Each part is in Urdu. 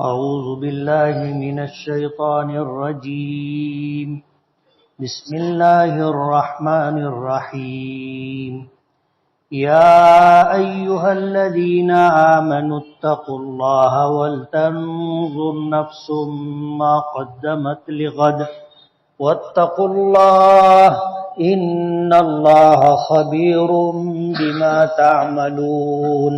أعوذ بالله من الشيطان الرجيم بسم الله الرحمن الرحيم يا أيها الذين آمنوا اتقوا الله ولتنظر نفس ما قدمت لغد واتقوا الله إن الله خبير بما تعملون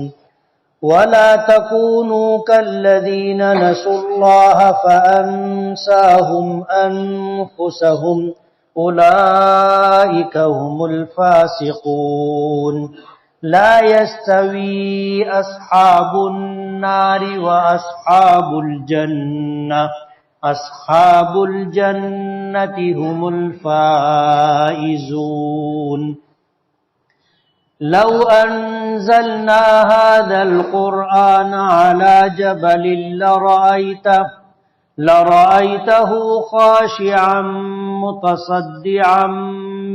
ولا تكونوا كالذين نسوا الله فأنساهم أنفسهم أولئك هم الفاسقون لا يستوي أصحاب النار وأصحاب الجنة أصحاب الجنة هم الفائزون لو أنزلنا هذا القرآن على جبل لرأيته خاشعا متصدعا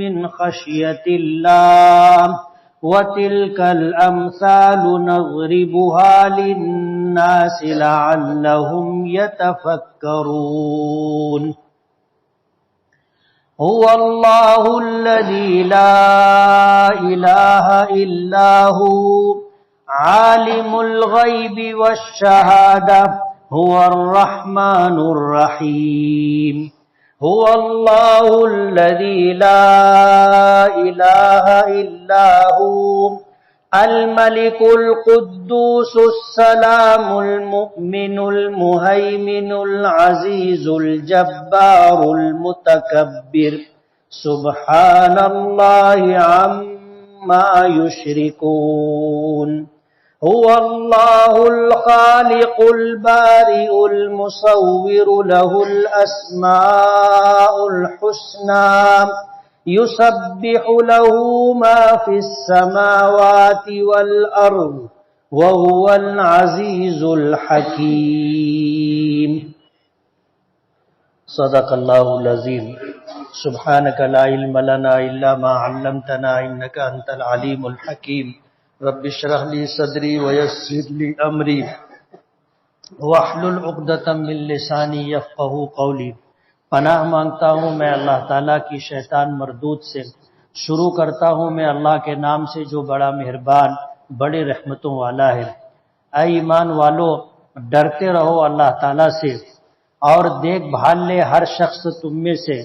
من خشية الله وتلك الأمثال نضربها للناس لعلهم يتفكرون هو الله الذي لا إله إلا هو عالم الغيب والشهادة هو الرحمن الرحيم هو الله الذي لا إله إلا هو الملك القدوس السلام المؤمن المهيمن العزيز الجبار المتكبر سبحان الله عما يشركون هو الله الخالق البارئ المصور له الأسماء الحسنى يسبح له ما في السماوات والأرض وهو العزيز الحكيم صدق الله العظيم سبحانك لا علم لنا إلا ما علمتنا إنك أنت العليم الحكيم رب اشرح لي صدري ويسر لي أمري واحلل عقدة من لساني يفقهوا قولي پناہ مانگتا ہوں میں اللہ تعالیٰ کی شیطان مردود سے۔ شروع کرتا ہوں میں اللہ کے نام سے جو بڑا مہربان بڑے رحمتوں والا ہے۔ اے ایمان والو، ڈرتے رہو اللہ تعالیٰ سے اور دیکھ بھال لے ہر شخص تم میں سے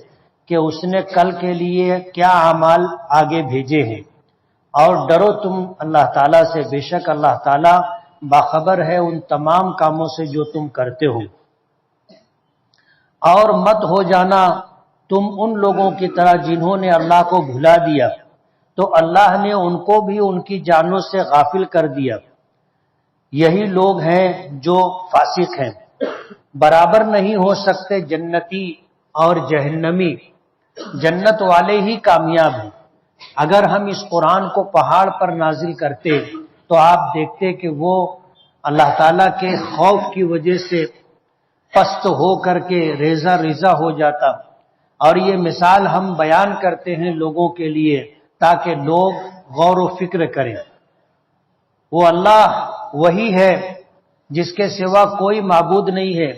کہ اس نے کل کے لیے کیا اعمال آگے بھیجے ہیں، اور ڈرو تم اللہ تعالیٰ سے، بے شک اللہ تعالیٰ باخبر ہے ان تمام کاموں سے جو تم کرتے ہو۔ اور مت ہو جانا تم ان لوگوں کی طرح جنہوں نے اللہ کو بھلا دیا تو اللہ نے ان کو بھی ان کی جانوں سے غافل کر دیا۔ یہی لوگ ہیں جو فاسق ہیں، برابر نہیں ہو سکتے جنتی اور جہنمی، جنت والے ہی کامیاب ہیں۔ اگر ہم اس قرآن کو پہاڑ پر نازل کرتے تو آپ دیکھتے کہ وہ اللہ تعالیٰ کے خوف کی وجہ سے پست ہو کر کے ریزہ ریزہ ہو جاتا، اور یہ مثال ہم بیان کرتے ہیں لوگوں کے لیے تاکہ لوگ غور و فکر کریں۔ وہ اللہ وہی ہے جس کے سوا کوئی معبود نہیں ہے،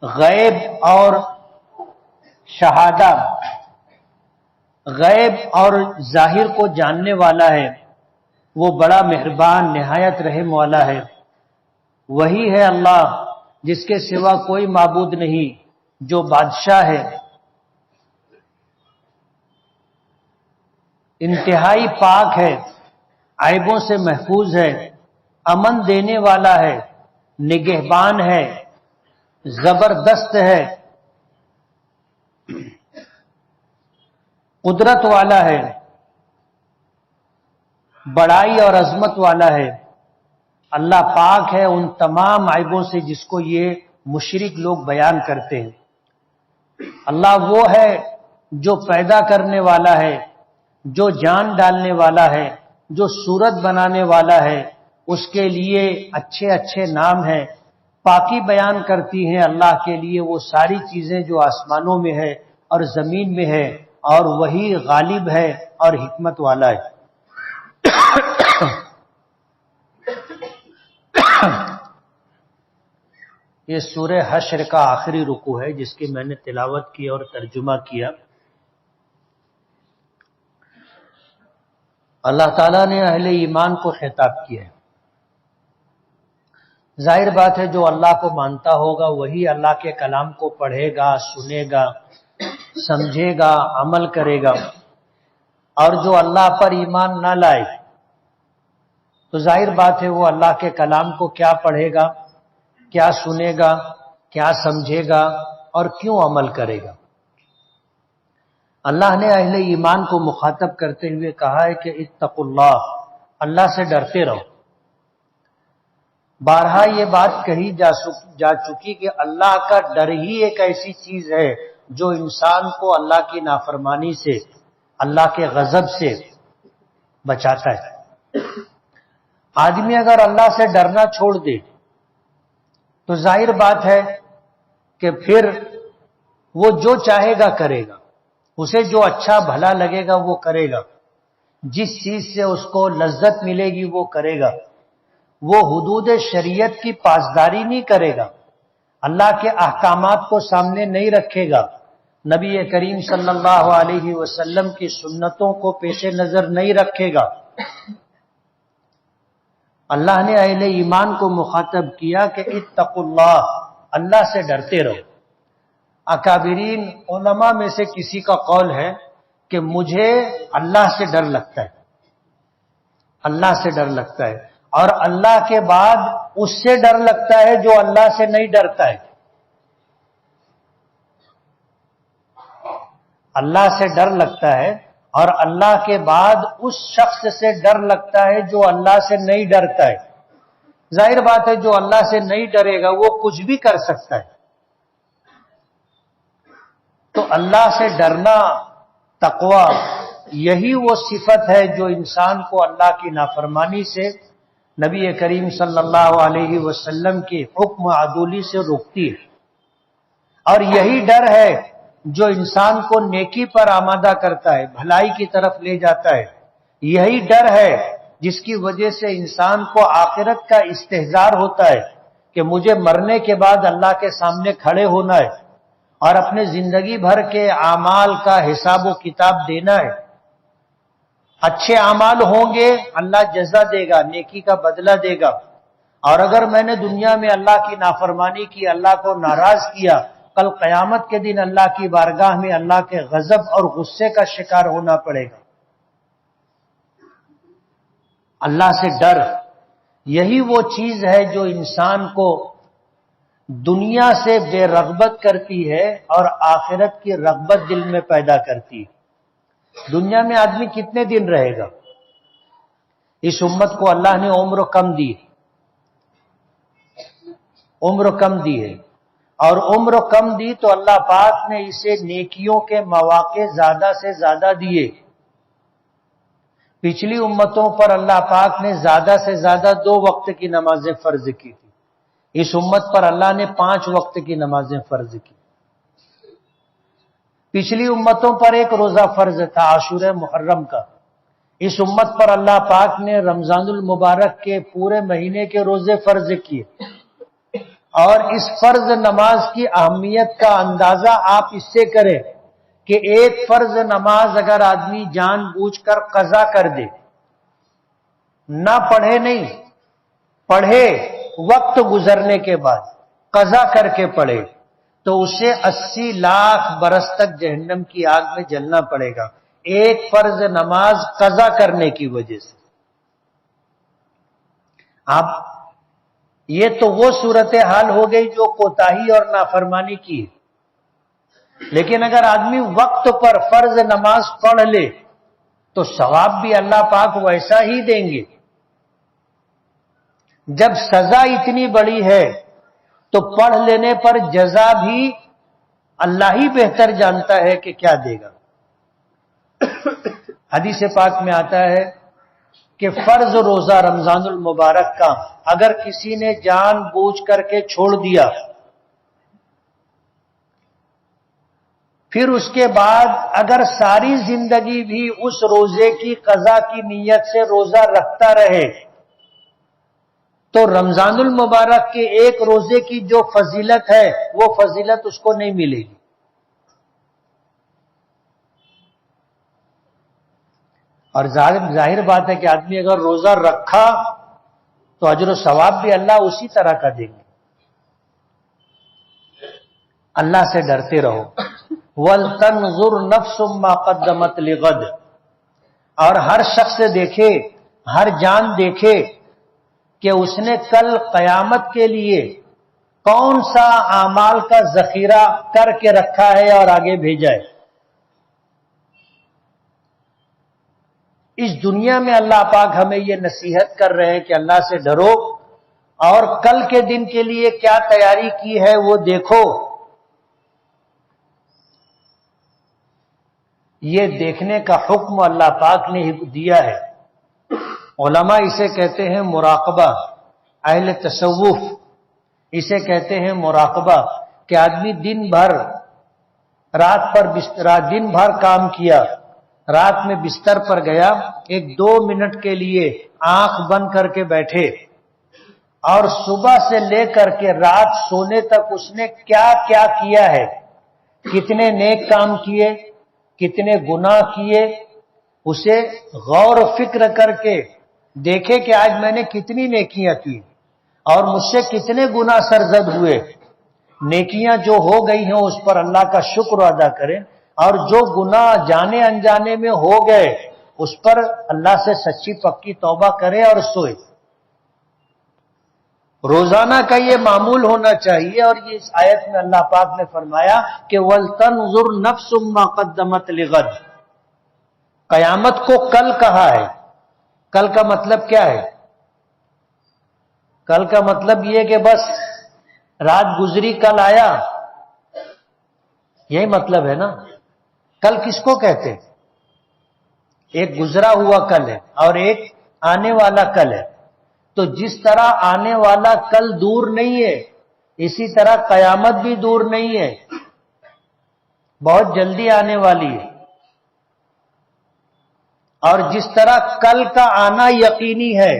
غیب اور شہادہ، غیب اور ظاہر کو جاننے والا ہے، وہ بڑا مہربان نہایت رحم والا ہے۔ وہی ہے اللہ جس کے سوا کوئی معبود نہیں، جو بادشاہ ہے، انتہائی پاک ہے، عیبوں سے محفوظ ہے، امن دینے والا ہے، نگہبان ہے، زبردست ہے، قدرت والا ہے، بڑائی اور عظمت والا ہے۔ اللہ پاک ہے ان تمام عیبوں سے جس کو یہ مشرک لوگ بیان کرتے ہیں۔ اللہ وہ ہے جو پیدا کرنے والا ہے، جو جان ڈالنے والا ہے، جو صورت بنانے والا ہے، اس کے لیے اچھے اچھے نام ہیں۔ پاکی بیان کرتی ہیں اللہ کے لیے وہ ساری چیزیں جو آسمانوں میں ہے اور زمین میں ہے، اور وہی غالب ہے اور حکمت والا ہے۔ یہ سورہ حشر کا آخری رکوع ہے جس کی میں نے تلاوت کی اور ترجمہ کیا۔ اللہ تعالیٰ نے اہل ایمان کو خطاب کیا ہے۔ ظاہر بات ہے جو اللہ کو مانتا ہوگا وہی اللہ کے کلام کو پڑھے گا، سنے گا، سمجھے گا، عمل کرے گا، اور جو اللہ پر ایمان نہ لائے تو ظاہر بات ہے وہ اللہ کے کلام کو کیا پڑھے گا، کیا سنے گا، کیا سمجھے گا اور کیوں عمل کرے گا۔ اللہ نے اہل ایمان کو مخاطب کرتے ہوئے کہا ہے کہ اتقوا اللہ، اللہ سے ڈرتے رہو۔ بارہا یہ بات کہی جا چکی کہ اللہ کا ڈر ہی ایک ایسی چیز ہے جو انسان کو اللہ کی نافرمانی سے، اللہ کے غضب سے بچاتا ہے۔ آدمی اگر اللہ سے ڈرنا چھوڑ دے تو ظاہر بات ہے کہ پھر وہ جو چاہے گا کرے گا، اسے جو اچھا بھلا لگے گا وہ کرے گا، جس چیز سے اس کو لذت ملے گی وہ کرے گا، وہ حدود شریعت کی پاسداری نہیں کرے گا، اللہ کے احکامات کو سامنے نہیں رکھے گا، نبی کریم صلی اللہ علیہ وسلم کی سنتوں کو پیش نظر نہیں رکھے گا۔ اللہ نے اہل ایمان کو مخاطب کیا کہ اتقوا اللہ، اللہ سے ڈرتے رہو۔ اکابرین علماء میں سے کسی کا قول ہے کہ مجھے اللہ سے ڈر لگتا ہے، اللہ سے ڈر لگتا ہے، اور اللہ کے بعد اس سے ڈر لگتا ہے جو اللہ سے نہیں ڈرتا ہے۔ اللہ سے ڈر لگتا ہے اور اللہ کے بعد اس شخص سے ڈر لگتا ہے جو اللہ سے نہیں ڈرتا ہے۔ ظاہر بات ہے جو اللہ سے نہیں ڈرے گا وہ کچھ بھی کر سکتا ہے۔ تو اللہ سے ڈرنا، تقوی، یہی وہ صفت ہے جو انسان کو اللہ کی نافرمانی سے، نبی کریم صلی اللہ علیہ وسلم کی حکم عدولی سے روکتی ہے، اور یہی ڈر ہے جو انسان کو نیکی پر آمادہ کرتا ہے، بھلائی کی طرف لے جاتا ہے۔ یہی ڈر ہے جس کی وجہ سے انسان کو آخرت کا استحضار ہوتا ہے کہ مجھے مرنے کے بعد اللہ کے سامنے کھڑے ہونا ہے اور اپنے زندگی بھر کے اعمال کا حساب و کتاب دینا ہے۔ اچھے اعمال ہوں گے اللہ جزا دے گا، نیکی کا بدلہ دے گا، اور اگر میں نے دنیا میں اللہ کی نافرمانی کی، اللہ کو ناراض کیا، کل قیامت کے دن اللہ کی بارگاہ میں اللہ کے غضب اور غصے کا شکار ہونا پڑے گا۔ اللہ سے ڈر، یہی وہ چیز ہے جو انسان کو دنیا سے بے رغبت کرتی ہے اور آخرت کی رغبت دل میں پیدا کرتی ہے۔ دنیا میں آدمی کتنے دن رہے گا؟ اس امت کو اللہ نے عمر کم دی، عمر کم دی ہے، اور عمر کم دی تو اللہ پاک نے اسے نیکیوں کے مواقع زیادہ سے زیادہ دیے۔ پچھلی امتوں پر اللہ پاک نے زیادہ سے زیادہ 2 وقت کی نمازیں فرض کی تھی، اس امت پر اللہ نے 5 وقت کی نمازیں فرض کی۔ پچھلی امتوں پر 1 روزہ فرض تھا عاشورہ محرم کا، اس امت پر اللہ پاک نے رمضان المبارک کے پورے مہینے کے روزے فرض کیے، اور اس فرض نماز کی اہمیت کا اندازہ آپ اس سے کریں کہ ایک فرض نماز اگر آدمی جان بوجھ کر قضا کر دے، نہ پڑھے نہیں، پڑھے وقت گزرنے کے بعد قضا کر کے پڑھے، تو اسے 80 لاکھ برس تک جہنم کی آگ میں جلنا پڑے گا، ایک فرض نماز قضا کرنے کی وجہ سے۔ آپ یہ تو وہ صورتحال ہو گئی جو کوتاہی اور نافرمانی کی ہے، لیکن اگر آدمی وقت پر فرض نماز پڑھ لے تو ثواب بھی اللہ پاک ویسا ہی دیں گے۔ جب سزا اتنی بڑی ہے تو پڑھ لینے پر جزا بھی اللہ ہی بہتر جانتا ہے کہ کیا دے گا۔ حدیث پاک میں آتا ہے کہ فرض روزہ رمضان المبارک کا اگر کسی نے جان بوجھ کر کے چھوڑ دیا، پھر اس کے بعد اگر ساری زندگی بھی اس روزے کی قضا کی نیت سے روزہ رکھتا رہے تو رمضان المبارک کے ایک روزے کی جو فضیلت ہے وہ فضیلت اس کو نہیں ملے گی. اور ظاہر بات ہے کہ آدمی اگر روزہ رکھا تو اجر و ثواب بھی اللہ اسی طرح کا دیں گے. اللہ سے ڈرتے رہو. وَلْتَنْظُرْ نَفْسٌ مَّا قَدَّمَتْ لِغَدٍ، اور ہر شخص دیکھے، ہر جان دیکھے کہ اس نے کل قیامت کے لیے کون سا اعمال کا ذخیرہ کر کے رکھا ہے اور آگے بھیجا ہے. اس دنیا میں اللہ پاک ہمیں یہ نصیحت کر رہے ہیں کہ اللہ سے ڈرو اور کل کے دن کے لیے کیا تیاری کی ہے وہ دیکھو. یہ دیکھنے کا حکم اللہ پاک نے دیا ہے. علماء اسے کہتے ہیں مراقبہ. اہل تصوف اسے کہتے ہیں مراقبہ کہ آدمی دن بھر دن بھر کام کیا، رات میں بستر پر گیا، 1-2 منٹ کے لیے آنکھ بند کر کے بیٹھے اور صبح سے لے کر کے رات سونے تک اس نے کیا کیا کیا ہے، کتنے نیک کام کیے، کتنے گناہ کیے، اسے غور و فکر کر کے دیکھے کہ آج میں نے کتنی نیکیاں کی اور مجھ سے کتنے گناہ سرزد ہوئے. نیکیاں جو ہو گئی ہیں اس پر اللہ کا شکر ادا کریں، اور جو گناہ جانے انجانے میں ہو گئے اس پر اللہ سے سچی پکی توبہ کرے اور سوئے. روزانہ کا یہ معمول ہونا چاہیے. اور یہ اس آیت میں اللہ پاک نے فرمایا کہ وَلْتَنْظُرْ نَفْسٌ مَّا قَدَّمَتْ لِغَدٍ. قیامت کو کل کہا ہے. کل کا مطلب کیا ہے؟ کل کا مطلب یہ کہ بس رات گزری کل آیا، یہی مطلب ہے نا. کل کس کو کہتے ہیں؟ ایک گزرا ہوا کل ہے اور ایک آنے والا کل ہے. تو جس طرح آنے والا کل دور نہیں ہے اسی طرح قیامت بھی دور نہیں ہے، بہت جلدی آنے والی ہے. اور جس طرح کل کا آنا یقینی ہے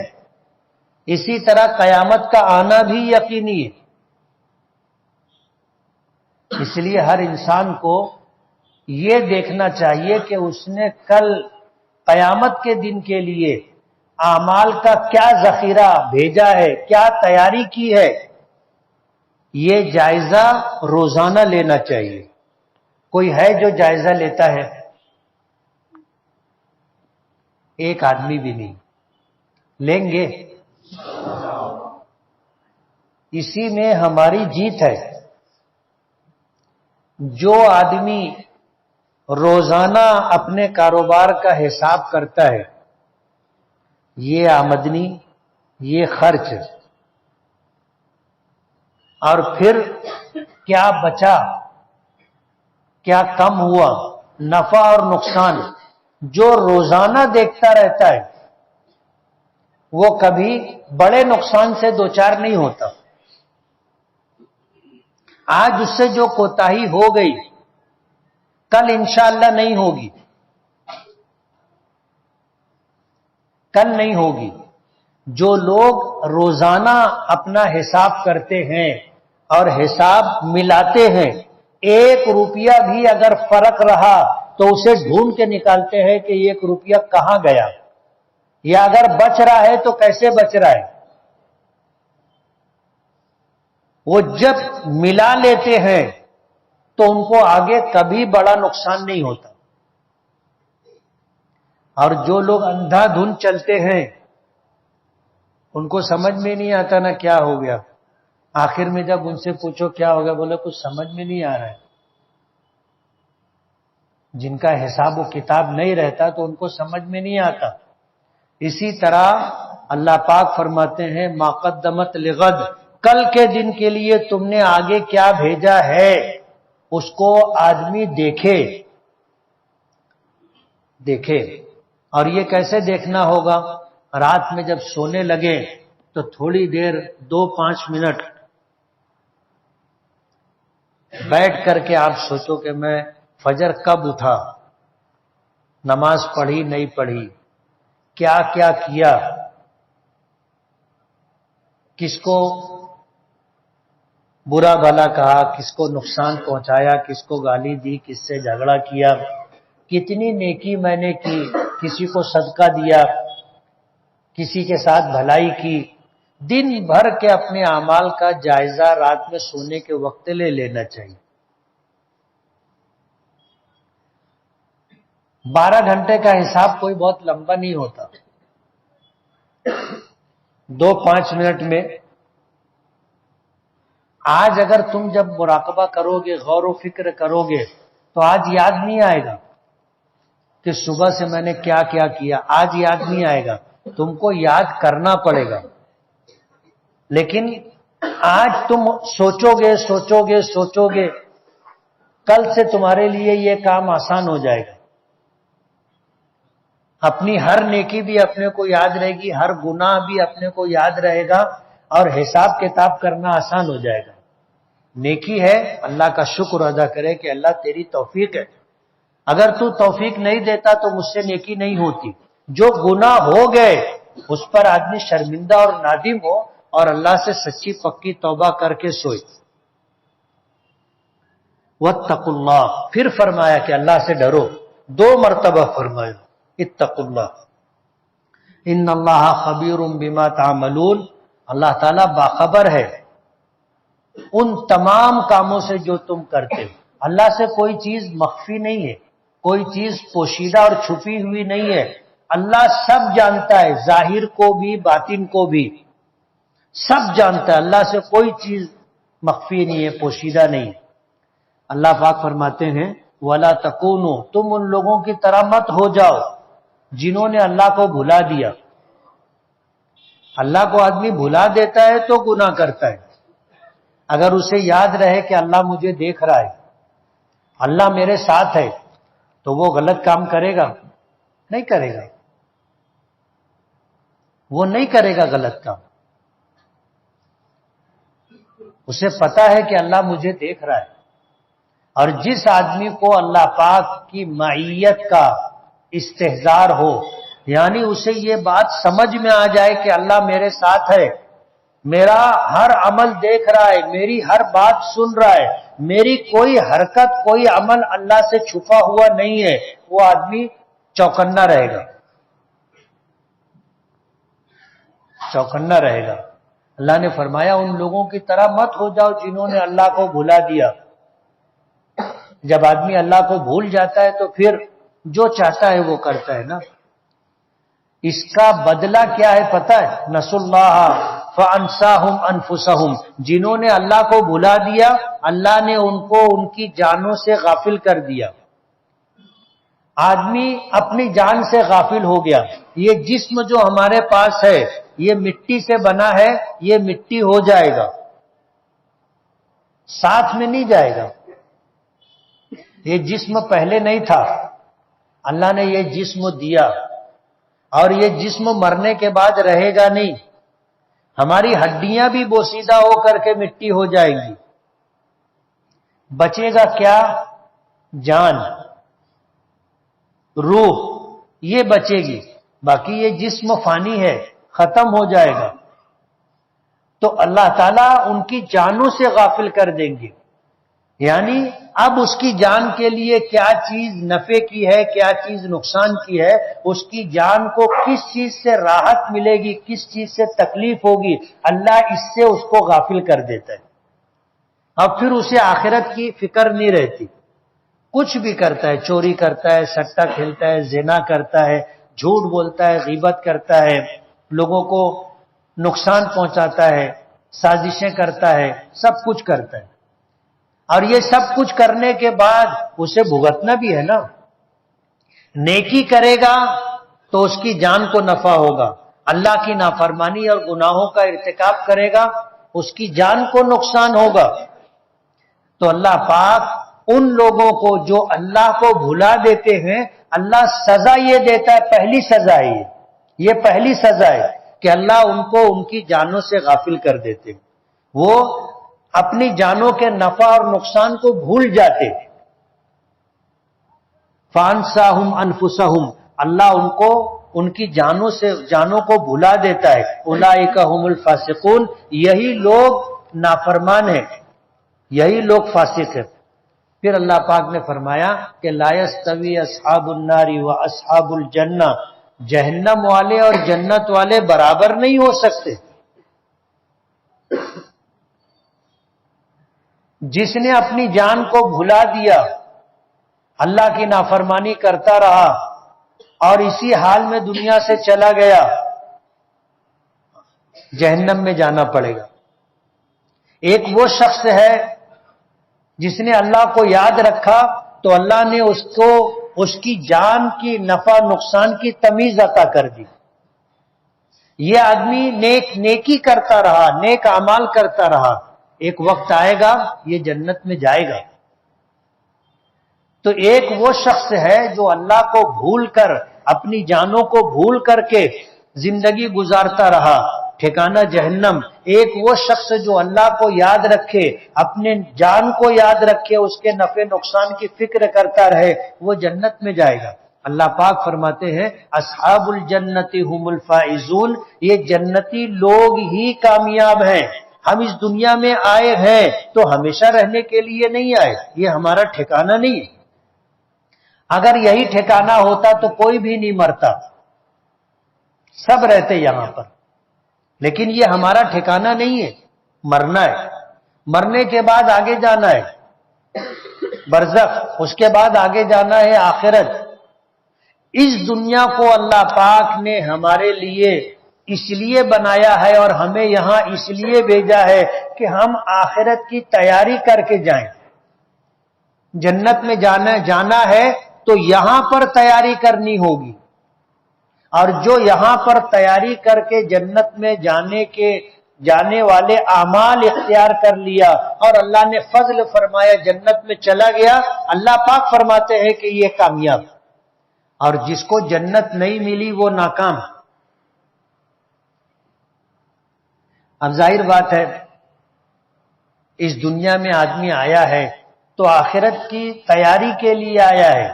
اسی طرح قیامت کا آنا بھی یقینی ہے. اس لیے ہر انسان کو یہ دیکھنا چاہیے کہ اس نے کل قیامت کے دن کے لیے اعمال کا کیا ذخیرہ بھیجا ہے، کیا تیاری کی ہے. یہ جائزہ روزانہ لینا چاہیے. کوئی ہے جو جائزہ لیتا ہے؟ ایک آدمی بھی نہیں. لیں گے؟ اسی میں ہماری جیت ہے. جو آدمی روزانہ اپنے کاروبار کا حساب کرتا ہے، یہ آمدنی، یہ خرچ، اور پھر کیا بچا، کیا کم ہوا، نفع اور نقصان، جو روزانہ دیکھتا رہتا ہے وہ کبھی بڑے نقصان سے دوچار نہیں ہوتا. آج اس سے جو کوتاہی ہو گئی کل انشاءاللہ نہیں ہوگی، کل نہیں ہوگی. جو لوگ روزانہ اپنا حساب کرتے ہیں اور حساب ملاتے ہیں، 1 روپیہ بھی اگر فرق رہا تو اسے ڈھونڈ کے نکالتے ہیں کہ 1 روپیہ کہاں گیا، یا اگر بچ رہا ہے تو کیسے بچ رہا ہے. وہ جب ملا لیتے ہیں تو ان کو آگے کبھی بڑا نقصان نہیں ہوتا. اور جو لوگ اندھا دھن چلتے ہیں ان کو سمجھ میں نہیں آتا نا کیا ہو گیا. آخر میں جب ان سے پوچھو کیا ہو گیا، بولے کچھ سمجھ میں نہیں آ رہا ہے. جن کا حساب و کتاب نہیں رہتا تو ان کو سمجھ میں نہیں آتا. اسی طرح اللہ پاک فرماتے ہیں ما قدمت لغد، کل کے دن کے لیے تم نے آگے کیا بھیجا ہے اس کو آدمی دیکھے. اور یہ کیسے دیکھنا ہوگا؟ رات میں جب سونے لگے تو تھوڑی دیر 2-5 منٹ بیٹھ کر کے آپ سوچو کہ میں فجر کب اٹھا، نماز پڑھی نہیں پڑھی، کیا کیا کیا. کس کو برا بھلا کہا، کس کو نقصان پہنچایا، کس کو گالی دی، کس سے جھگڑا کیا، کتنی نیکی میں نے کی، کسی کو صدقہ دیا، کسی کے ساتھ بھلائی کی. دن بھر کے اپنے اعمال کا جائزہ رات میں سونے کے وقت لے لینا چاہیے. 12 گھنٹے کا حساب کوئی بہت لمبا نہیں ہوتا. 2-5 منٹ میں آج اگر تم جب مراقبہ کرو گے، غور و فکر کرو گے، تو آج یاد نہیں آئے گا کہ صبح سے میں نے کیا کیا کیا. آج یاد نہیں آئے گا، تم کو یاد کرنا پڑے گا. لیکن آج تم سوچو گے کل سے تمہارے لیے یہ کام آسان ہو جائے گا. اپنی ہر نیکی بھی اپنے کو یاد رہے گی، ہر گناہ بھی اپنے کو یاد رہے گا، اور حساب کتاب کرنا آسان ہو جائے گا. نیکی ہے، اللہ کا شکر ادا کرے کہ اللہ تیری توفیق ہے. اگر تو توفیق نہیں دیتا تو مجھ سے نیکی نہیں ہوتی. جو گناہ ہو گئے اس پر آدمی شرمندہ اور نادم ہو اور اللہ سے سچی پکی توبہ کر کے سوئے. واتقوا اللہ، پھر فرمایا کہ اللہ سے ڈرو. 2 مرتبہ فرمایا اتقوا اللہ. ان اللہ خبیر بما تعملون، اللہ تعالیٰ باخبر ہے ان تمام کاموں سے جو تم کرتے ہو. اللہ سے کوئی چیز مخفی نہیں ہے، کوئی چیز پوشیدہ اور چھپی ہوئی نہیں ہے. اللہ سب جانتا ہے، ظاہر کو بھی باطن کو بھی سب جانتا ہے. اللہ سے کوئی چیز مخفی نہیں ہے، پوشیدہ نہیں ہے. اللہ پاک فرماتے ہیں وَلَا تَكُونُوا، تم ان لوگوں کی طرح مت ہو جاؤ جنہوں نے اللہ کو بھلا دیا. اللہ کو آدمی بھلا دیتا ہے تو گناہ کرتا ہے. اگر اسے یاد رہے کہ اللہ مجھے دیکھ رہا ہے، اللہ میرے ساتھ ہے، تو وہ غلط کام کرے گا؟ نہیں کرے گا. وہ نہیں کرے گا غلط کام. اسے پتا ہے کہ اللہ مجھے دیکھ رہا ہے. اور جس آدمی کو اللہ پاک کی معیت کا استحضار ہو، یعنی اسے یہ بات سمجھ میں آ جائے کہ اللہ میرے ساتھ ہے، میرا ہر عمل دیکھ رہا ہے، میری ہر بات سن رہا ہے، میری کوئی حرکت کوئی عمل اللہ سے چھپا ہوا نہیں ہے، وہ آدمی چوکنا رہے گا. چوکنا رہے گا. اللہ نے فرمایا ان لوگوں کی طرح مت ہو جاؤ جنہوں نے اللہ کو بھلا دیا. جب آدمی اللہ کو بھول جاتا ہے تو پھر جو چاہتا ہے وہ کرتا ہے نا. اس کا بدلہ کیا ہے پتہ ہے؟ نسوا اللہ فانساہم انفسہم، جنہوں نے اللہ کو بھلا دیا اللہ نے ان کو ان کی جانوں سے غافل کر دیا. آدمی اپنی جان سے غافل ہو گیا. یہ جسم جو ہمارے پاس ہے یہ مٹی سے بنا ہے، یہ مٹی ہو جائے گا، ساتھ میں نہیں جائے گا. یہ جسم پہلے نہیں تھا، اللہ نے یہ جسم دیا، اور یہ جسم مرنے کے بعد رہے گا نہیں. ہماری ہڈیاں بھی بوسیدہ ہو کر کے مٹی ہو جائیں گی. بچے گا کیا؟ جان، روح، یہ بچے گی. باقی یہ جسم فانی ہے، ختم ہو جائے گا. تو اللہ تعالیٰ ان کی جانوں سے غافل کر دیں گے. یعنی اب اس کی جان کے لیے کیا چیز نفع کی ہے، کیا چیز نقصان کی ہے، اس کی جان کو کس چیز سے راحت ملے گی، کس چیز سے تکلیف ہوگی، اللہ اس سے اس کو غافل کر دیتا ہے. اب پھر اسے آخرت کی فکر نہیں رہتی. کچھ بھی کرتا ہے، چوری کرتا ہے، سٹا کھیلتا ہے، زنا کرتا ہے، جھوٹ بولتا ہے، غیبت کرتا ہے، لوگوں کو نقصان پہنچاتا ہے، سازشیں کرتا ہے، سب کچھ کرتا ہے. اور یہ سب کچھ کرنے کے بعد اسے بھگتنا بھی ہے نا. نیکی کرے گا تو اس کی جان کو نفع ہوگا، اللہ کی نافرمانی اور گناہوں کا ارتکاب کرے گا اس کی جان کو نقصان ہوگا. تو اللہ پاک ان لوگوں کو جو اللہ کو بھلا دیتے ہیں اللہ سزا یہ دیتا ہے. پہلی سزا ہے یہ پہلی سزا ہے کہ اللہ ان کو ان کی جانوں سے غافل کر دیتے. وہ اپنی جانوں کے نفع اور نقصان کو بھول جاتے. فانساہم انفسہم، اللہ ان کو ان کی جانوں کو بھلا دیتا ہے. اولئک هم الفاسقون، یہی لوگ نافرمان ہیں، یہی لوگ فاسق ہیں. پھر اللہ پاک نے فرمایا کہ لا یستوی اصحاب النار و اصحاب الجنہ، جہنم والے اور جنت والے برابر نہیں ہو سکتے. جس نے اپنی جان کو بھلا دیا، اللہ کی نافرمانی کرتا رہا اور اسی حال میں دنیا سے چلا گیا، جہنم میں جانا پڑے گا. ایک وہ شخص ہے جس نے اللہ کو یاد رکھا تو اللہ نے اس کی جان کی نفع نقصان کی تمیز عطا کر دی. یہ آدمی نیکی کرتا رہا، نیک اعمال کرتا رہا، ایک وقت آئے گا یہ جنت میں جائے گا. تو ایک وہ شخص ہے جو اللہ کو بھول کر، اپنی جانوں کو بھول کر کے زندگی گزارتا رہا، ٹھکانہ جہنم. ایک وہ شخص جو اللہ کو یاد رکھے، اپنے جان کو یاد رکھے، اس کے نفع نقصان کی فکر کرتا رہے، وہ جنت میں جائے گا. اللہ پاک فرماتے ہیں اصحاب الجنت هم الفائزون، یہ جنتی لوگ ہی کامیاب ہیں. ہم اس دنیا میں آئے ہیں تو ہمیشہ رہنے کے لیے نہیں آئے، یہ ہمارا ٹھکانہ نہیں ہے. اگر یہی ٹھکانہ ہوتا تو کوئی بھی نہیں مرتا، سب رہتے یہاں پر. لیکن یہ ہمارا ٹھکانہ نہیں ہے، مرنا ہے. مرنے کے بعد آگے جانا ہے برزخ، اس کے بعد آگے جانا ہے آخرت. اس دنیا کو اللہ پاک نے ہمارے لیے اس لیے بنایا ہے اور ہمیں یہاں اس لیے بھیجا ہے کہ ہم آخرت کی تیاری کر کے جائیں. جنت میں جانا ہے تو یہاں پر تیاری کرنی ہوگی، اور جو یہاں پر تیاری کر کے جنت میں جانے والے اعمال اختیار کر لیا اور اللہ نے فضل فرمایا جنت میں چلا گیا، اللہ پاک فرماتے ہیں کہ یہ کامیاب. اور جس کو جنت نہیں ملی وہ ناکام. اب ظاہر بات ہے اس دنیا میں آدمی آیا ہے تو آخرت کی تیاری کے لیے آیا ہے،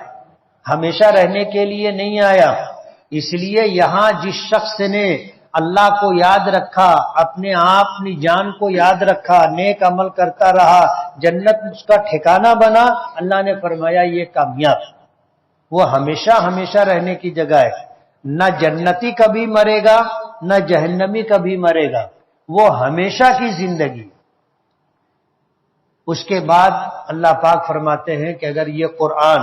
ہمیشہ رہنے کے لیے نہیں آیا. اس لیے یہاں جس شخص نے اللہ کو یاد رکھا، اپنے آپ اپنی جان کو یاد رکھا، نیک عمل کرتا رہا، جنت اس کا ٹھکانہ بنا، اللہ نے فرمایا یہ کامیاب. وہ ہمیشہ ہمیشہ رہنے کی جگہ ہے. نہ جنتی کبھی مرے گا نہ جہنمی کبھی مرے گا، وہ ہمیشہ کی زندگی. اس کے بعد اللہ پاک فرماتے ہیں کہ اگر یہ قرآن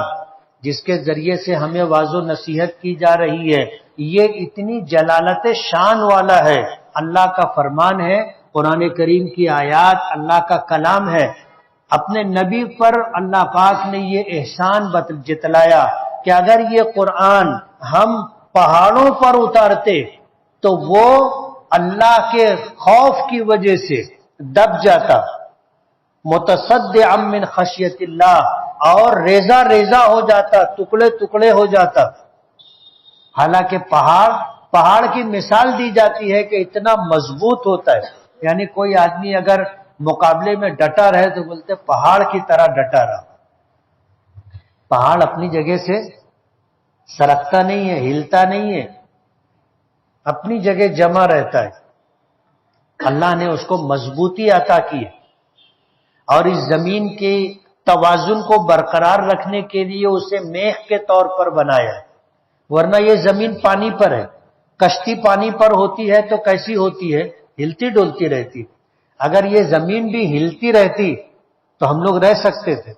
جس کے ذریعے سے ہمیں واعظ و نصیحت کی جا رہی ہے، یہ اتنی جلالت شان والا ہے، اللہ کا فرمان ہے، قرآن کریم کی آیات اللہ کا کلام ہے. اپنے نبی پر اللہ پاک نے یہ احسان جتلایا کہ اگر یہ قرآن ہم پہاڑوں پر اتارتے تو وہ اللہ کے خوف کی وجہ سے دب جاتا، متصدعا من خشیت اللہ، اور ریزہ ریزہ ہو جاتا، ٹکڑے ٹکڑے ہو جاتا. حالانکہ پہاڑ کی مثال دی جاتی ہے کہ اتنا مضبوط ہوتا ہے. یعنی کوئی آدمی اگر مقابلے میں ڈٹا رہے تو بولتے پہاڑ کی طرح ڈٹا رہا. پہاڑ اپنی جگہ سے سرکتا نہیں ہے، ہلتا نہیں ہے، اپنی جگہ جمع رہتا ہے. اللہ نے اس کو مضبوطی عطا کی ہے اور اس زمین کے توازن کو برقرار رکھنے کے لیے اسے میخ کے طور پر بنایا ہے. ورنہ یہ زمین پانی پر ہے، کشتی پانی پر ہوتی ہے تو کیسی ہوتی ہے؟ ہلتی ڈولتی رہتی. اگر یہ زمین بھی ہلتی رہتی تو ہم لوگ رہ سکتے تھے؟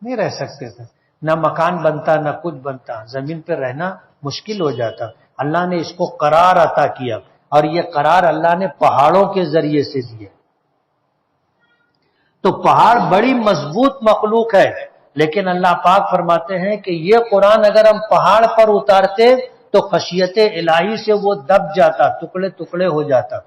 نہیں رہ سکتے تھے. نہ مکان بنتا نہ کچھ بنتا، زمین پہ رہنا مشکل ہو جاتا. اللہ نے اس کو قرار عطا کیا اور یہ قرار اللہ نے پہاڑوں کے ذریعے سے دیا. تو پہاڑ بڑی مضبوط مخلوق ہے، لیکن اللہ پاک فرماتے ہیں کہ یہ قرآن اگر ہم پہاڑ پر اتارتے تو خشیت الہی سے وہ دب جاتا، ٹکڑے ٹکڑے ہو جاتا.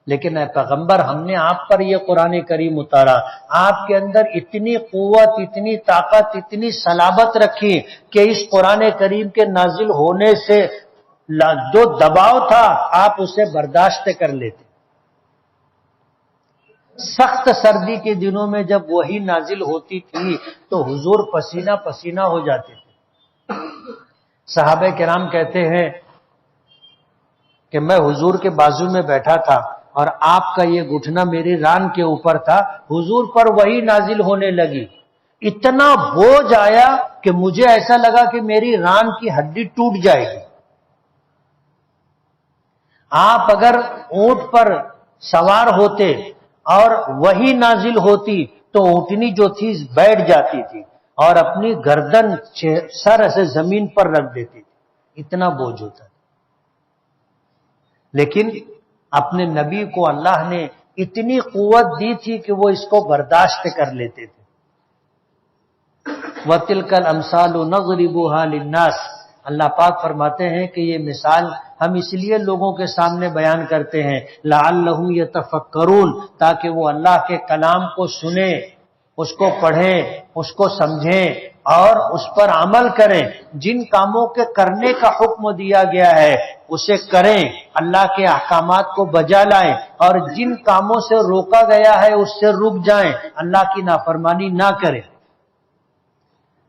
لیکن اے پیغمبر، ہم نے آپ پر یہ قرآن کریم اتارا، آپ کے اندر اتنی قوت، اتنی طاقت، اتنی صلابت رکھی کہ اس قرآن کریم کے نازل ہونے سے جو دباؤ تھا آپ اسے برداشت کر لیتے. سخت سردی کے دنوں میں جب وہی نازل ہوتی تھی تو حضور پسینہ پسینہ ہو جاتے تھے. صحابہ کرام کہتے ہیں کہ میں حضور کے بازو میں بیٹھا تھا اور آپ کا یہ گھٹنا میری ران کے اوپر تھا، حضور پر وہی نازل ہونے لگی، اتنا بوجھ آیا کہ مجھے ایسا لگا کہ میری ران کی ہڈی ٹوٹ جائے گی۔ آپ اگر اونٹ پر سوار ہوتے اور وہی نازل ہوتی تو اونٹنی جو تھی بیٹھ جاتی تھی اور اپنی گردن سر سے زمین پر رکھ دیتی تھی، اتنا بوجھ ہوتا تھا۔ لیکن اپنے نبی کو اللہ نے اتنی قوت دی تھی کہ وہ اس کو برداشت کر لیتے تھے۔ وَتِلْكَ الْأَمْثَالُ نَضْرِبُهَا لِلنَّاسِ، اللہ پاک فرماتے ہیں کہ یہ مثال ہم اس لیے لوگوں کے سامنے بیان کرتے ہیں لعلہم یتفکرون، تاکہ وہ اللہ کے کلام کو سنیں، اس کو پڑھیں، اس کو سمجھیں اور اس پر عمل کریں۔ جن کاموں کے کرنے کا حکم دیا گیا ہے اسے کریں، اللہ کے احکامات کو بجا لائیں، اور جن کاموں سے روکا گیا ہے اس سے رک جائیں، اللہ کی نافرمانی نہ کریں۔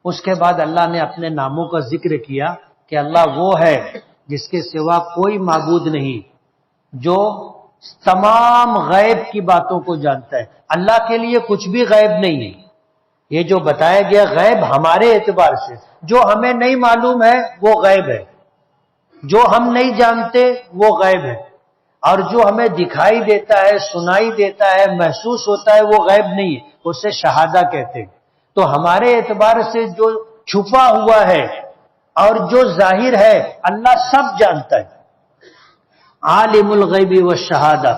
اس کے بعد اللہ نے اپنے ناموں کا ذکر کیا کہ اللہ وہ ہے جس کے سوا کوئی معبود نہیں، جو تمام غیب کی باتوں کو جانتا ہے۔ اللہ کے لیے کچھ بھی غیب نہیں ہے۔ یہ جو بتایا گیا غیب ہمارے اعتبار سے، جو ہمیں نہیں معلوم ہے وہ غیب ہے، جو ہم نہیں جانتے وہ غیب ہے، اور جو ہمیں دکھائی دیتا ہے، سنائی دیتا ہے، محسوس ہوتا ہے وہ غیب نہیں ہے، اسے شہادہ کہتے ہیں۔ تو ہمارے اعتبار سے جو چھپا ہوا ہے اور جو ظاہر ہے اللہ سب جانتا ہے۔ عالم الغیب والشہادہ،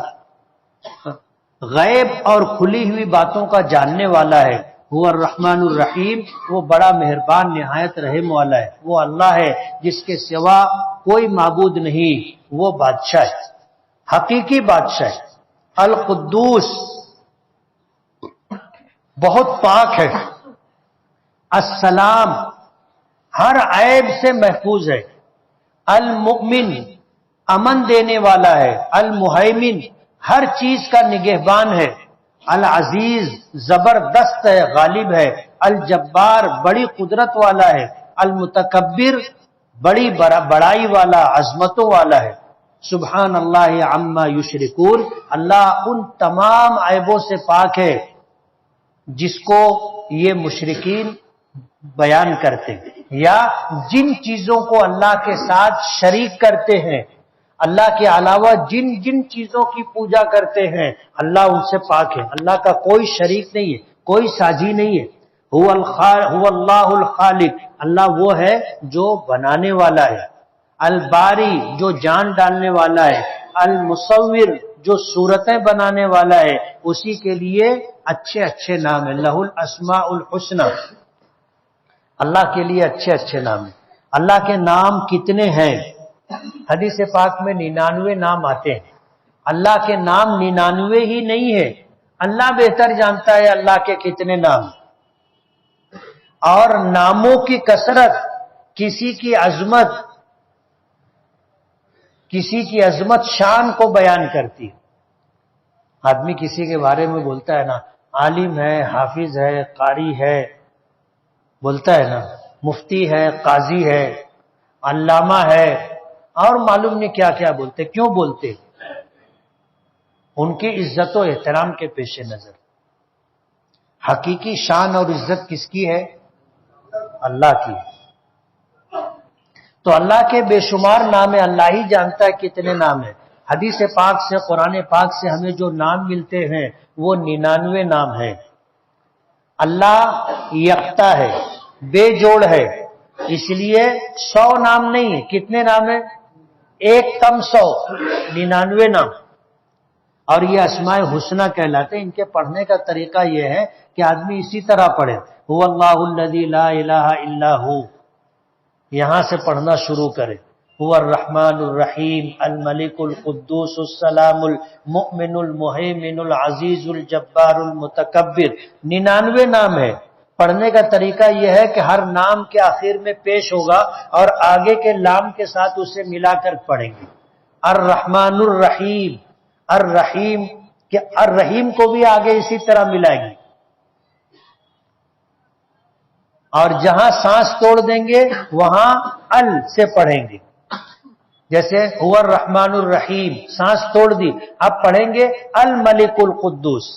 غیب اور کھلی ہوئی باتوں کا جاننے والا ہے۔ وہ الرحمن الرحیم، وہ بڑا مہربان نہایت رحم والا ہے۔ وہ اللہ ہے جس کے سوا کوئی معبود نہیں، وہ بادشاہ ہے، حقیقی بادشاہ ہے۔ القدوس، بہت پاک ہے۔ السلام، ہر عیب سے محفوظ ہے۔ المؤمن، امن دینے والا ہے۔ المہیمن، ہر چیز کا نگہبان ہے۔ العزیز، زبردست ہے، غالب ہے۔ الجبار، بڑی قدرت والا ہے۔ المتکبر، بڑی بڑائی والا، عظمتوں والا ہے۔ سبحان اللہ عما یشرکون، اللہ ان تمام عیبوں سے پاک ہے جس کو یہ مشرکین بیان کرتے ہیں، یا جن چیزوں کو اللہ کے ساتھ شریک کرتے ہیں، اللہ کے علاوہ جن جن چیزوں کی پوجا کرتے ہیں اللہ ان سے پاک ہے۔ اللہ کا کوئی شریک نہیں ہے، کوئی ساجی نہیں ہے۔ هو اللہ الخالق، اللہ وہ ہے جو بنانے والا ہے۔ الباری، جو جان ڈالنے والا ہے۔ المصور، جو صورتیں بنانے والا ہے، اسی کے لیے اچھے اچھے نام ہیں۔ لہ الاسماء الحسنی، اللہ کے لیے اچھے اچھے نام ہیں۔ اللہ کے نام کتنے ہیں؟ حدیث پاک میں 99 نام آتے ہیں۔ اللہ کے نام 99 ہی نہیں ہے، اللہ بہتر جانتا ہے اللہ کے کتنے نام۔ اور ناموں کی کثرت کسی کی عظمت شان کو بیان کرتی ہے۔ آدمی کسی کے بارے میں بولتا ہے نا، عالم ہے، حافظ ہے، قاری ہے، بولتا ہے نا، مفتی ہے، قاضی ہے، علامہ ہے، اور معلوم نہیں کیا کیا بولتے۔ کیوں بولتے؟ ان کی عزت و احترام کے پیش نظر۔ حقیقی شان اور عزت کس کی ہے؟ اللہ کی۔ تو اللہ کے بے شمار نام ہے، اللہ ہی جانتا ہے کتنے نام ہیں۔ حدیث پاک سے، قرآن پاک سے ہمیں جو نام ملتے ہیں وہ 99 نام ہیں۔ اللہ یکتا ہے، بے جوڑ ہے، اس لیے 100 نام نہیں ہے۔ کتنے نام ہیں؟ 1 کم 100، 99 نام۔ اور یہ اسماء حسنہ کہلاتے ہیں۔ ان کے پڑھنے کا طریقہ یہ ہے کہ آدمی اسی طرح پڑھے، هو اللہ الذی لا الہ الا هو، یہاں سے پڑھنا شروع کرے۔ هو الرحمن الرحیم، الملک القدوس السلام المؤمن المہیمن العزیز الجبار المتکبر۔ 99 نام ہے۔ پڑھنے کا طریقہ یہ ہے کہ ہر نام کے آخر میں پیش ہوگا اور آگے کے لام کے ساتھ اسے ملا کر پڑھیں گے۔ الرحمن الرحیم، الرحیم کہ الرحیم کو بھی آگے اسی طرح ملائیں گے، اور جہاں سانس توڑ دیں گے وہاں ال سے پڑھیں گے۔ جیسے هو الرحمن الرحیم، سانس توڑ دی، اب پڑھیں گے الملک القدوس،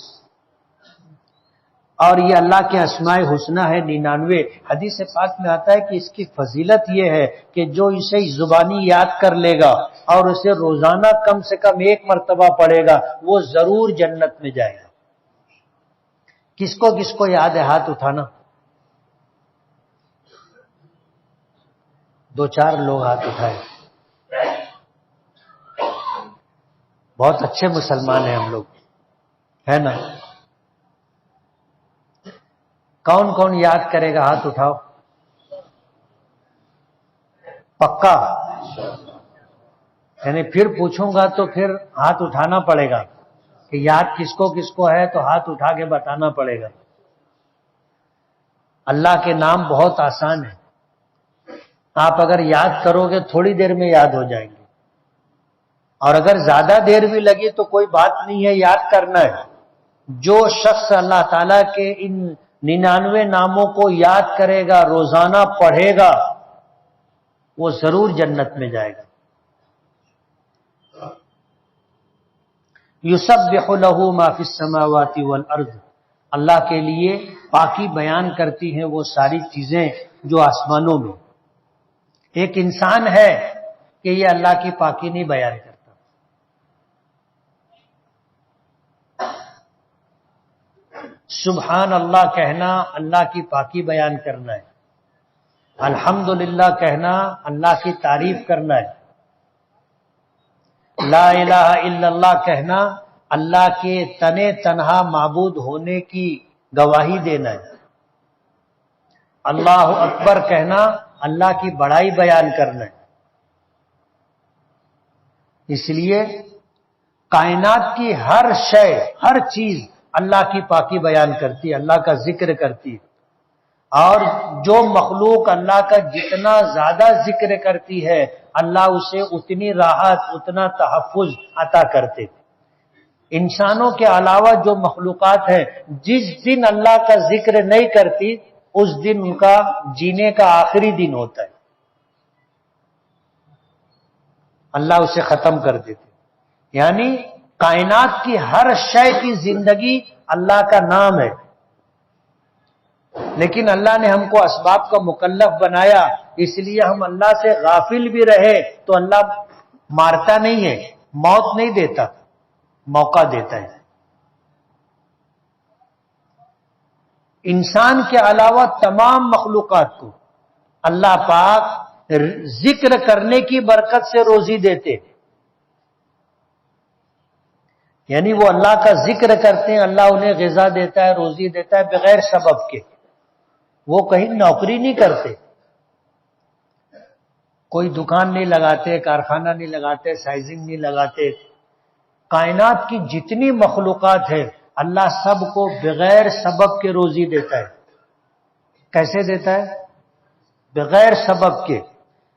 اور یہ اللہ کے اسماء حسنی ہے 99۔ حدیث پاک میں آتا ہے کہ اس کی فضیلت یہ ہے کہ جو اسے زبانی یاد کر لے گا اور اسے روزانہ کم سے کم 1 مرتبہ پڑھے گا وہ ضرور جنت میں جائے گا۔ کس کو یاد ہے؟ ہاتھ اٹھانا۔ 2-4 لوگ ہاتھ اٹھائے، بہت اچھے مسلمان ہیں ہم لوگ، ہے نا؟ کون کون یاد کرے گا؟ ہاتھ اٹھاؤ۔ پکا؟ یعنی پھر پوچھوں گا تو پھر ہاتھ اٹھانا پڑے گا کہ یاد کس کو ہے، تو ہاتھ اٹھا کے بتانا پڑے گا۔ اللہ کے نام بہت آسان ہے، آپ اگر یاد کرو گے تھوڑی دیر میں یاد ہو جائیں گے، اور اگر زیادہ دیر بھی لگی تو کوئی بات نہیں ہے، یاد کرنا ہے۔ جو شخص اللہ تعالیٰ کے ان 99 ناموں کو یاد کرے گا، روزانہ پڑھے گا، وہ ضرور جنت میں جائے گا۔ یسبح لہ ما فی السماوات والارض، اللہ کے لیے پاکی بیان کرتی ہیں وہ ساری چیزیں جو آسمانوں میں۔ ایک انسان ہے کہ یہ اللہ کی پاکی نہیں بیان کرتا۔ سبحان اللہ کہنا اللہ کی پاکی بیان کرنا ہے، الحمدللہ کہنا اللہ کی تعریف کرنا ہے، لا الہ الا اللہ کہنا اللہ کے تنے تنہا معبود ہونے کی گواہی دینا ہے، اللہ اکبر کہنا اللہ کی بڑائی بیان کرنا ہے۔ اس لیے کائنات کی ہر شے، ہر چیز اللہ کی پاکی بیان کرتی ہے، اللہ کا ذکر کرتی ہے، اور جو مخلوق اللہ کا جتنا زیادہ ذکر کرتی ہے اللہ اسے اتنی راحت، اتنا تحفظ عطا کرتے۔ انسانوں کے علاوہ جو مخلوقات ہیں جس دن اللہ کا ذکر نہیں کرتی اس دن ان کا جینے کا آخری دن ہوتا ہے، اللہ اسے ختم کر دیتے۔ یعنی کائنات کی ہر شے کی زندگی اللہ کا نام ہے، لیکن اللہ نے ہم کو اسباب کا مکلف بنایا، اس لیے ہم اللہ سے غافل بھی رہے تو اللہ مارتا نہیں ہے، موت نہیں دیتا، موقع دیتا ہے۔ انسان کے علاوہ تمام مخلوقات کو اللہ پاک ذکر کرنے کی برکت سے روزی دیتے، یعنی وہ اللہ کا ذکر کرتے ہیں، اللہ انہیں غذا دیتا ہے، روزی دیتا ہے بغیر سبب کے۔ وہ کہیں نوکری نہیں کرتے، کوئی دکان نہیں لگاتے، کارخانہ نہیں لگاتے، سائزنگ نہیں لگاتے۔ کائنات کی جتنی مخلوقات ہے اللہ سب کو بغیر سبب کے روزی دیتا ہے۔ کیسے دیتا ہے؟ بغیر سبب کے۔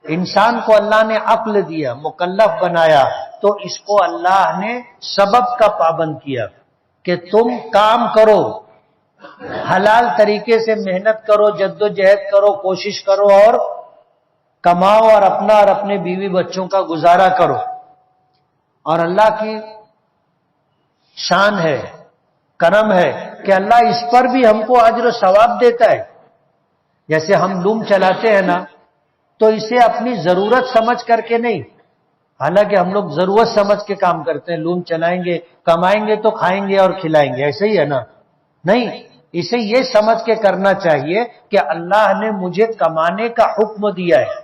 انسان کو اللہ نے عقل دیا، مکلف بنایا، تو اس کو اللہ نے سبب کا پابند کیا کہ تم کام کرو، حلال طریقے سے محنت کرو، جدوجہد کرو، کوشش کرو اور کماؤ اور اپنا اور اپنے بیوی بچوں کا گزارا کرو۔ اور اللہ کی شان ہے، کرم ہے کہ اللہ اس پر بھی ہم کو اجر و ثواب دیتا ہے۔ جیسے ہم لوم چلاتے ہیں نا تو اسے اپنی ضرورت سمجھ کر کے نہیں، حالانکہ ہم لوگ ضرورت سمجھ کے کام کرتے ہیں، لوم چلائیں گے، کمائیں گے تو کھائیں گے اور کھلائیں گے، ایسے ہی ہے نا؟ نہیں، اسے یہ سمجھ کے کرنا چاہیے کہ اللہ نے مجھے کمانے کا حکم دیا ہے،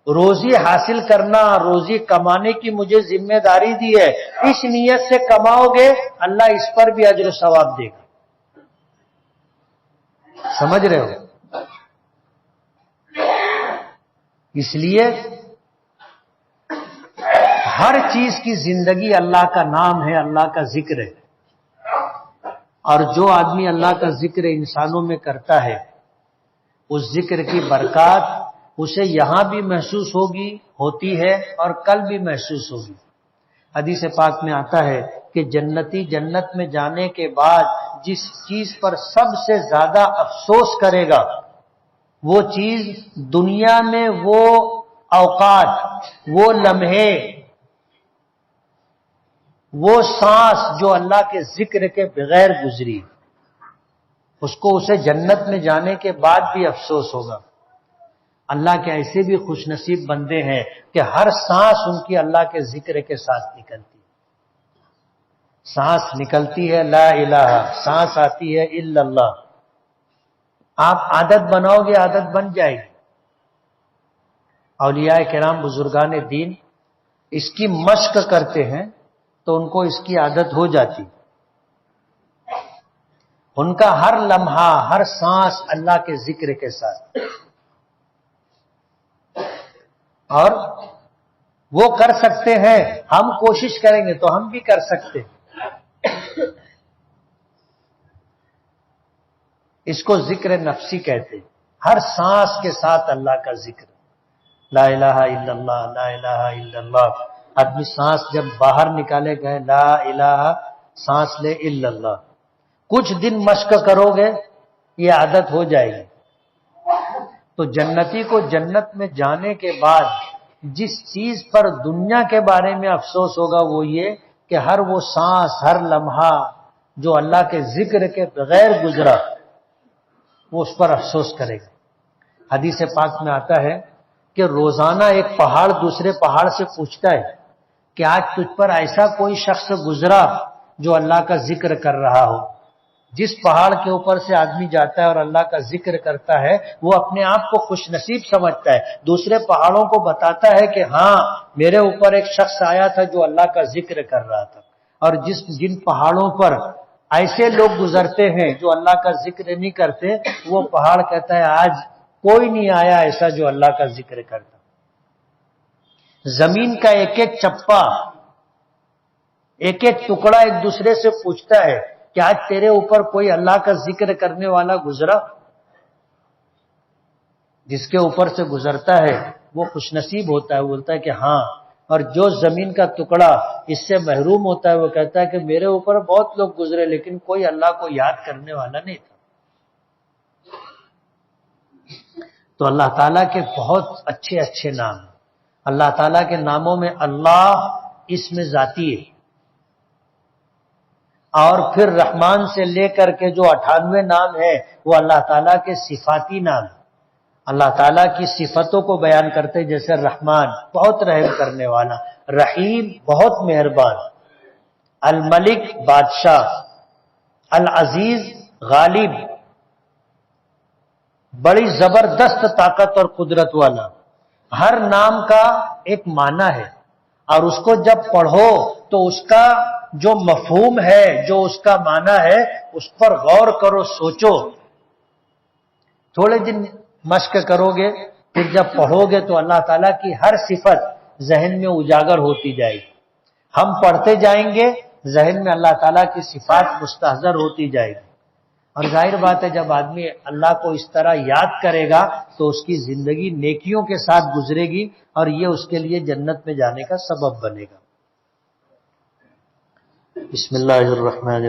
روزی حاصل کرنا، روزی کمانے کی مجھے ذمہ داری دی ہے، اس نیت سے کماؤ گے اللہ اس پر بھی اجر و ثواب دے گا۔ سمجھ رہے ہو؟ اس لیے ہر چیز کی زندگی اللہ کا نام ہے، اللہ کا ذکر ہے، اور جو آدمی اللہ کا ذکر انسانوں میں کرتا ہے اس ذکر کی برکات اسے یہاں بھی محسوس ہوتی ہے اور کل بھی محسوس ہوگی۔ حدیث پاک میں آتا ہے کہ جنتی جنت میں جانے کے بعد جس چیز پر سب سے زیادہ افسوس کرے گا وہ چیز دنیا میں وہ اوقات، وہ لمحے، وہ سانس جو اللہ کے ذکر کے بغیر گزری، اسے جنت میں جانے کے بعد بھی افسوس ہوگا۔ اللہ کے ایسے بھی خوش نصیب بندے ہیں کہ ہر سانس ان کی اللہ کے ذکر کے ساتھ نکلتی ہے۔ سانس نکلتی ہے لا الہ، سانس آتی ہے الا اللہ۔ آپ عادت بناؤ گے، عادت بن جائے گی۔ اولیاء کرام بزرگان دین اس کی مشق کرتے ہیں تو ان کو اس کی عادت ہو جاتی، ان کا ہر لمحہ، ہر سانس اللہ کے ذکر کے ساتھ، اور وہ کر سکتے ہیں، ہم کوشش کریں گے تو ہم بھی کر سکتے ہیں۔ اس کو ذکر نفسی کہتے ہیں، ہر سانس کے ساتھ اللہ کا ذکر، لا الہ الا اللہ، لا الہ الا اللہ۔ آدمی سانس جب باہر نکالے گئے لا الہ، سانس لے الا اللہ، کچھ دن مشق کرو گے یہ عادت ہو جائے گی۔ تو جنتی کو جنت میں جانے کے بعد جس چیز پر دنیا کے بارے میں افسوس ہوگا وہ یہ کہ ہر وہ سانس، ہر لمحہ جو اللہ کے ذکر کے بغیر گزرا، وہ اس پر افسوس کرے گا۔ حدیث پاک میں آتا ہے کہ روزانہ ایک پہاڑ دوسرے پہاڑ سے پوچھتا ہے کہ آج تجھ پر ایسا کوئی شخص گزرا جو اللہ کا ذکر کر رہا ہو۔ جس پہاڑ کے اوپر سے آدمی جاتا ہے اور اللہ کا ذکر کرتا ہے وہ اپنے آپ کو خوش نصیب سمجھتا ہے، دوسرے پہاڑوں کو بتاتا ہے کہ ہاں میرے اوپر ایک شخص آیا تھا جو اللہ کا ذکر کر رہا تھا۔ اور جن پہاڑوں پر ایسے لوگ گزرتے ہیں جو اللہ کا ذکر نہیں کرتے، وہ پہاڑ کہتا ہے آج کوئی نہیں آیا ایسا جو اللہ کا ذکر کرتا۔ زمین کا ایک ایک چپا، ایک ایک ٹکڑا ایک دوسرے سے پوچھتا ہے کہ آج تیرے اوپر کوئی اللہ کا ذکر کرنے والا گزرا؟ جس کے اوپر سے گزرتا ہے وہ خوش نصیب ہوتا ہے، وہ بولتا ہے کہ ہاں۔ اور جو زمین کا ٹکڑا اس سے محروم ہوتا ہے وہ کہتا ہے کہ میرے اوپر بہت لوگ گزرے لیکن کوئی اللہ کو یاد کرنے والا نہیں تھا۔ تو اللہ تعالیٰ کے بہت اچھے اچھے نام ہیں۔ اللہ تعالیٰ کے ناموں میں اللہ اسم ذاتی ہے، اور پھر رحمان سے لے کر کے جو 98 نام ہے وہ اللہ تعالیٰ کے صفاتی نام ہیں۔ اللہ تعالیٰ کی صفتوں کو بیان کرتے، جیسے رحمان بہت رحم کرنے والا، رحیم بہت مہربان، الملک بادشاہ، العزیز غالب، بڑی زبردست طاقت اور قدرت والا۔ ہر نام کا ایک معنی ہے، اور اس کو جب پڑھو تو اس کا جو مفہوم ہے، جو اس کا معنی ہے، اس پر غور کرو، سوچو۔ تھوڑے دن مشق کرو گے، پھر جب پڑھو گے تو اللہ تعالیٰ کی ہر صفت ذہن میں اجاگر ہوتی جائے گی۔ ہم پڑھتے جائیں گے، ذہن میں اللہ تعالیٰ کی صفات مستحضر ہوتی جائے گی، اور ظاہر بات ہے جب آدمی اللہ کو اس طرح یاد کرے گا تو اس کی زندگی نیکیوں کے ساتھ گزرے گی، اور یہ اس کے لیے جنت میں جانے کا سبب بنے گا۔ بسم اللہ الرحمن